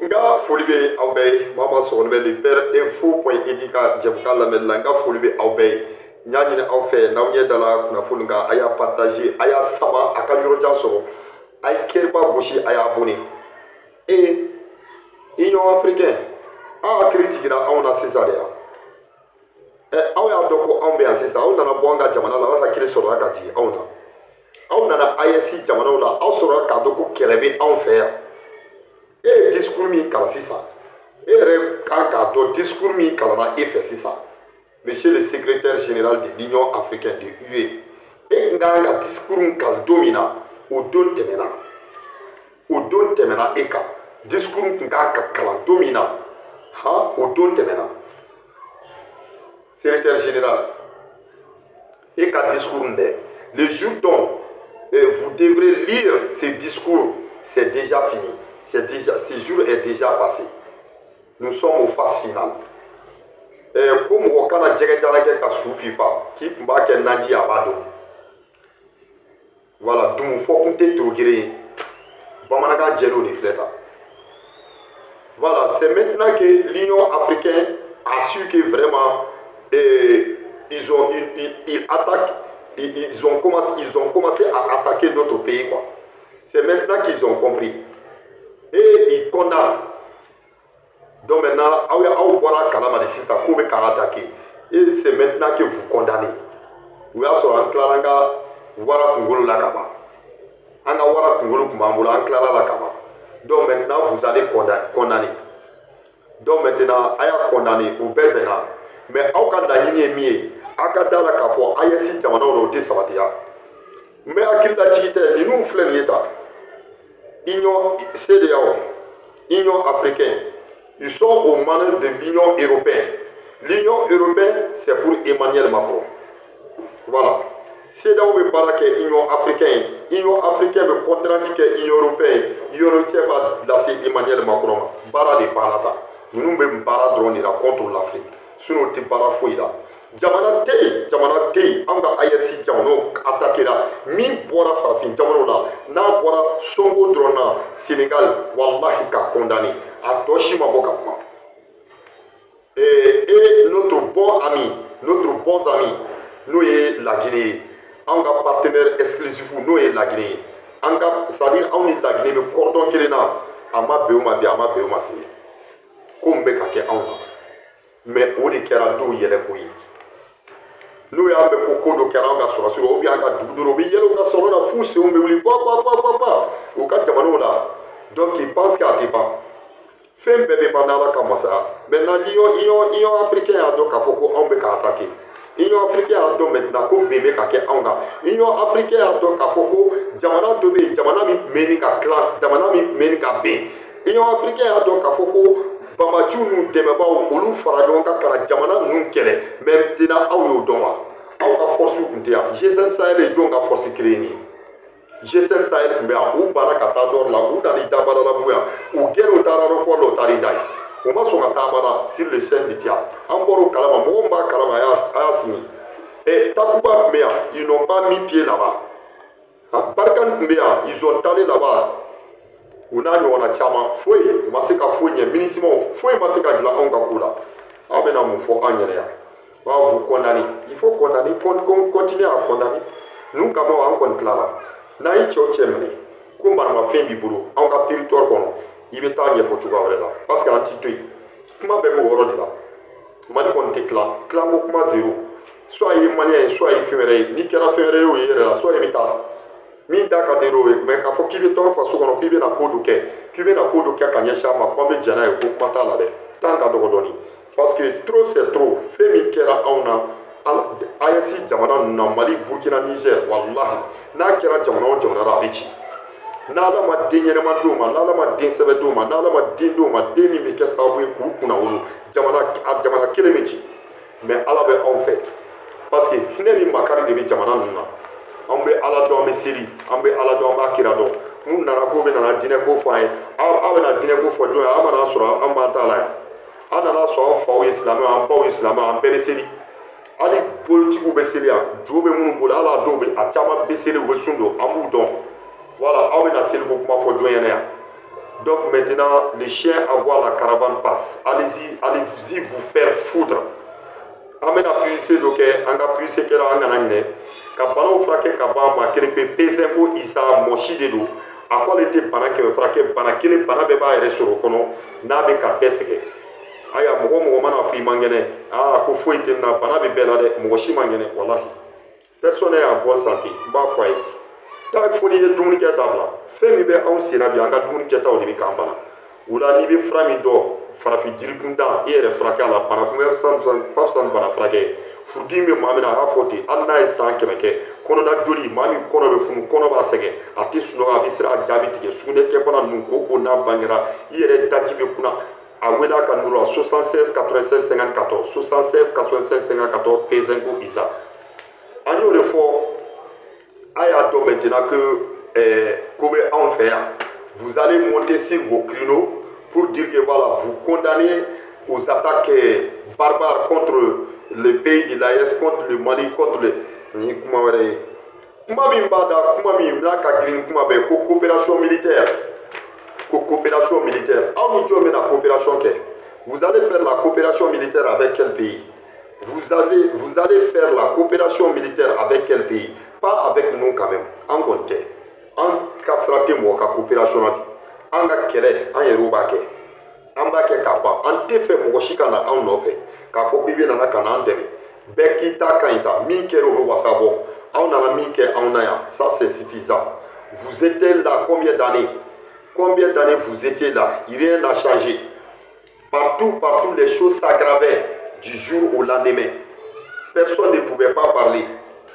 Nga foli be aw bɛɛ ye maa ma sɔgɔli bɛ le père info.edu ka jɛmukan lamɛnni la nga foli be aw bɛɛ ye n y'a ɲini aw fɛ n'aw ɲɛ dala kunnafoni kan a y'a partager a y'a sama a ka yɔrɔjan sɔrɔ a ye kɛriba gosi a y'a bonni union africaine aw hakili jigira anw na sisan de ya aw y'a dɔn ko anw bɛ yan sisan aw nana bɔ an ka jamana la aw hakili sɔrɔla ka jigin anw na aw nana AES jamanaw la aw sɔrɔla k'a dɔn ko kɛlɛ bɛ anw fɛ yan e ye discours min kalan sisan e yɛrɛ kan k'a dɔn discours min kalanna e fɛ sisan monsieur le secrétaire général de l'union africaine de UE e kan ka discours min kalan don min na o don tɛmɛna e kan discours kun kan ka kalan don min na o don tɛmɛna secrétaire général et qu'un discours le jour dont vous devrez lire ce discours, c'est déjà fini. Ce jour est déjà passé. Nous sommes aux phases finales. Comme on a dit que FIFA, qui m'a dit abado. Voilà, donc il faut qu'on te trouve. Bamanaga Djelo de Fleta. Voilà, c'est maintenant que l'Union africaine a su que vraiment ils ont commencé à attaquer notre pays, quoi. C'est maintenant qu'ils ont compris. Et ils condamnent. Donc maintenant, et c'est maintenant que vous condamnez. Vous avez sur un claranga, wara kungolo la kaba. Anga wara kungolo kumambula, un clara la kaba. Donc maintenant, vous allez condamner. Donc maintenant, aya condamné au bébéna. Mais aw ka laɲini ye min ye aw ka da la k'a fɔ AES jamanaw la o tɛ sabatiya n bɛ hakili la jigi tɛ ninnu filɛ nin ye tan union CEDEAO union africaine ils sont aux manettes de l'union européenne. L'union européenne c'est pour Emmanuel Macron. Voilà, CEDEAO bɛ baara kɛ union africaine bɛ contrainte kɛ union européenne b'a lase Emmanuel Macron ma baara de banna tan ninnu bɛ baara dɔrɔn de la contre l'Afrique. Sinon te bara foyi la jamana te yen an ka AES jamanaw attaqué la min bɔra farafin jamanaw la n'a bɔra Sonko dɔrɔn na Sénégal wallahi ka condamné a tɔ si ma bɔ ka kuma et notre bon ami n'o ye la Guinée an ka partenaire exclusif n'o ye la Guinée an ka c'est-à-dire anw ni la Guinée bɛ cordon kelen na a ma bɛn o ma bi a ma bɛn o ma se ko min bɛ ka kɛ anw na. Mais o de kɛra dɔw yɛrɛ ko ye n'o y'a mɛn ko dɔ kɛra an ka sɔrɔsira ou bien an ka dugu dɔrɔn u bɛ yɛlɛ u ka sɔrɔ la f'u senw bɛ wuli ba u ka jamanaw la donc ils pensent qu'à tɛ ban fɛn bɛɛ bɛ ban n'Ala ka masaya maintenant union africaine y'a dɔn k'a fɔ ko anw bɛ ka attaquer union africaine y'a dɔn maintenant ko ben bɛ ka kɛ anw kan union africaine y'a dɔn k'a fɔ ko jamana dɔ bɛ yen jamana min mɛnni ka tila jamana min mɛnni ka bɛn union africaine y'a dɔn k'a fɔ ko bamaciw n'u dɛmɛbaaw olu fara ɲɔgɔn kan ka na jamana ninnu kɛlɛ mais tena aw y'o dɔn wa aw ka force tun tɛ yan G5 Sahel ye jɔn ka force kelen ye G5 Sahel tun bɛ yan u banna ka taa nord la u nana da Badalabugu yan u gɛrɛ u taara aéroport la u taara i da yen u ma sɔn ka taamana sur le Saint du Tchad an bɔra o kalama mɔgɔ min b'a kalama a y'a signé Takuba tun bɛ yan ils n'ont pas mis pied là-bas Barkhane tun bɛ yan ils ont allé là-bas u n'a ɲɔgɔnna caman foyi u ma se ka foyi ɲɛ MINUSMA foyi ma se ka dilan anw ka ko la aw bɛna mun fɔ an yɛrɛ yan vous condamner il faut condamner continuer à condamner ninnu kama an kɔni tilala n'a ye cɛw cɛ minɛ ko maramafɛn b'i bolo anw ka territoire kɔnɔ i bɛ taa ɲɛfɔ cogoya wɛrɛ la parce que an t'i to yen kuma bɛɛ bɛ o yɔrɔ de la Mali kɔni tɛ tilan ko kuma zéro soit i ye maliyɛn ye soit i ye fɛn wɛrɛ ye n'i kɛra fɛn wɛrɛ ye o ye yɛrɛ la soit i bɛ taa min da ka di o ye mais k'a fɔ k'i bɛ tɔn faso kɔnɔ k'i bɛna ko dɔ kɛ ka ɲɛsin a ma k'an bɛ jɛn n'a ye ko kuma t'a la dɛ temps ka dɔgɔ dɔɔni parce que trop c'est trop fɛn min kɛra anw na AES jamana ninnu na Mali Burkina Niger wallahi n'a kɛra jamana o jamana la a bɛ ci n'Ala ma den ɲɛnɛma d'o ma n'Ala ma den sɛbɛn d'o ma n'Ala ma den d'o ma den min bɛ kɛ sababu ye k'u kunna wolo jamana kelen bɛ ci mais Ala bɛ anw fɛ parce que hinɛ ni makari de bɛ jamana ninnu na. An bɛ Ala dɔn an bɛ seli an bɛ Ala dɔn an b'a kira dɔn n'u nana k'u bɛ nana diinɛ ko fɔ an ye aw bɛna diinɛ ko fɔ jɔn ye aw mana sɔrɔ an b'an ta la yan an nana sɔrɔ an faw ye silamɛw an baw ye silamɛw an bɛɛ bɛ seli hali politigiw bɛ seli yan jo bɛ minnu bolo hali a dɔw bɛ a caman bɛ seli u bɛ sun don an b'u dɔn voilà aw bɛna seli ko kuma fɔ jɔn ɲɛna yan Donc maintenant, les chiens à voir la caravane passe. Allez-y, allez-y vous faire foudre. Amena puisse donc anga puisse que la anga nane. Ka bana frake ka ba ma kele pe pesembo isa moshi de do. Akwa lete bana ke frake bana kele bana be ba ere soro kono na be ka peseke. Aya mogo mana fi mangene. Ah ko foite na bana be bela de mogo shi mangene wallahi. Personne est en bonne santé. Ba foye. Ta foni de dumuni ke dabla. Fɛn min bɛ anw senna bi an ka dumuni kɛtaw de bɛ k'an bana o la n'i bɛ fura min dɔn farafin jirikunda i yɛrɛ furakɛ a la bana kunbɛ ka fisa ni bana furakɛ ye furudimi bɛ maa min na a y'a fɔ ten hali n'a ye san 100 kɛ kɔnɔna joli maa min kɔnɔ bɛ funu kɔnɔ b'a sɛgɛn a tɛ sunɔgɔ a bɛ siran a jaabi tigɛ sugunɛkɛbana ninnu ko n'a bangera i yɛrɛ daji bɛ kunna a wele a ka numéro la 76 96 54 76 96 54 Pezengo Isa an y'o de fɔ a y'a dɔn maintenant que vous allez monter sur vos créneaux pour dire que voilà, vous condamnez aux attaques barbares contre le pays de l'AES, contre le Mali, contre le coopération militaire. Coopération militaire. Vous allez faire la coopération militaire avec quel pays? Vous allez faire la coopération militaire avec quel pays? Pas avec nous quand même. En compte. An ka sira tɛ mɔgɔ ka coopération na bi an ka kɛlɛ an yɛrɛw b'a kɛ an b'a kɛ k'a ban an tɛ fɛ mɔgɔ si ka na anw nɔfɛ k'a fɔ k'i bɛ nana ka n'an dɛmɛ bɛɛ k'i ta kan ɲi ta min kɛra o bɛ wasa bɔ aw nana min kɛ anw na yan ça c'est suffisant. Vous étiez là combien d'années vous étiez là, rien n'a changé. Partout les choses s'aggravaient du jour au lendemain. Personne ne pouvait pas parler.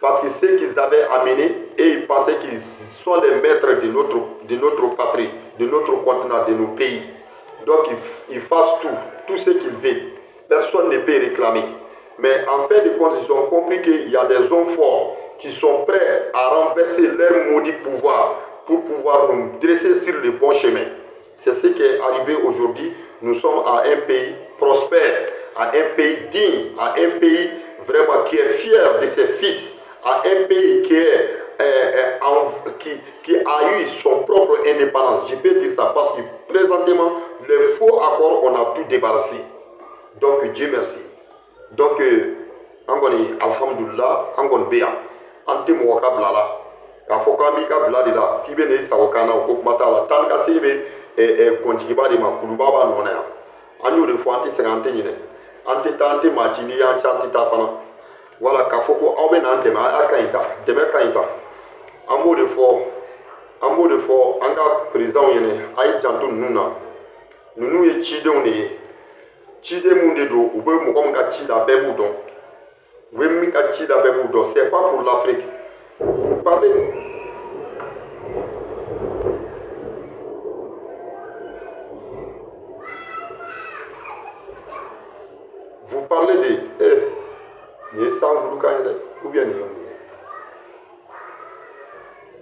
Parce que ce qu'ils avaient amené, et ils pensaient qu'ils sont les maîtres de notre patrie, de notre continent, de nos pays. Donc ils fassent tout ce qu'ils veulent. Personne ne peut réclamer. Mais en fin de compte, ils ont compris qu'il y a des hommes forts qui sont prêts à renverser leur maudit pouvoir pour pouvoir nous dresser sur le bon chemin. C'est ce qui est arrivé aujourd'hui. Nous sommes à un pays prospère, à un pays digne, à un pays vraiment qui est fier de ses fils, à un pays qui a eu son propre indépendance. Je peux dire ça parce que présentement, les faux accords, on a tout débarrassé. Donc Dieu merci. Donc, Angoni, Alhamdulillah, Angon Bea, Ante Mwaka Blala, Kafoka Mika Bladila, Kibene Sawakana, Kokmatala, Tanka Sebe, Konjiba de Makulubaba Nona, Anu de Fuanti Sangantine, Ante Tante Machini, Chantita Fana. Voilà, Kafoko, Aben Antema, Akaita, Demekaita. En mot de fort, Anga président Yene, Aïe Jantou Nuna, Nunu et Chidon. Chide Mundedo, ou Mokomga Chida Beboudon. Wemika Chida Beboudon, c'est pas pour l'Afrique. Vous parlez. Vous parlez de. Ou bien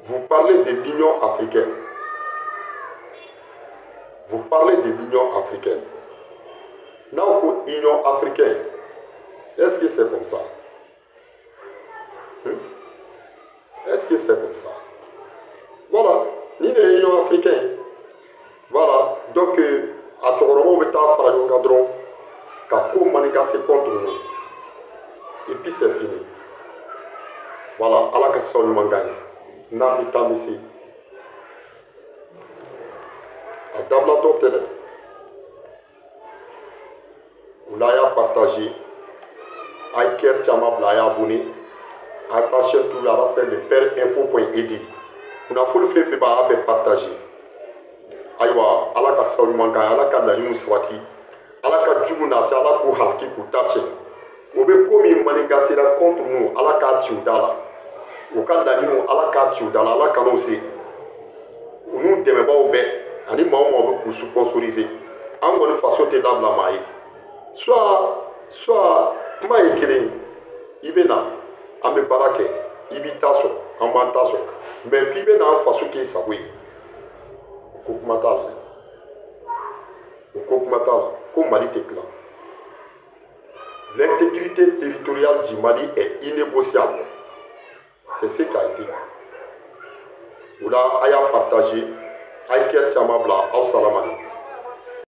vous parlez de l'Union africaine. Vous parlez de l'Union africaine. Non, Union africaine. Est-ce que c'est comme ça? Est-ce que c'est comme ça? Voilà. L'Union africaine. Voilà. Donc, à Tchororo, on va faire un gadron. Kako manigasse contre nous. Et puis c'est fini. Voilà. À la casse, on mangagne. N'a pas ici. À Dablato Télé. Vous l'avez partagé. Aiker Chama Blaya abonné. Attachez tout là-bas, c'est le perinfo.ed. Vous avez fait le fait de partager. Aïwa, Alaka Saoumanga, Alaka Nayum Swati, Alaka Djumuna, c'est Alaka Halki Koutache. Vous avez commis Manigasira contre nous, Alaka Tchoudala. Vous avez Nayum, Alaka Tchoudala, Alaka Nosé. Nous ne devons pas obéir. Ani maman vous sponsoriser. En bonne façon, tu es dans la maille. Soit kuma ye kelen i bɛ na an bɛ baara kɛ i b'i ta sɔrɔ an b'an ta sɔrɔ mais k'i bɛ na an faso k'i sago ye o ko kuma t'a la dɛ o ko kuma t'a la ko Mali tɛ dilan. L'intégrité territoriale du Mali est innégociable. C'est ce qui a été dit. O la a y'a partagé a ye kɛ caman bila aw salamani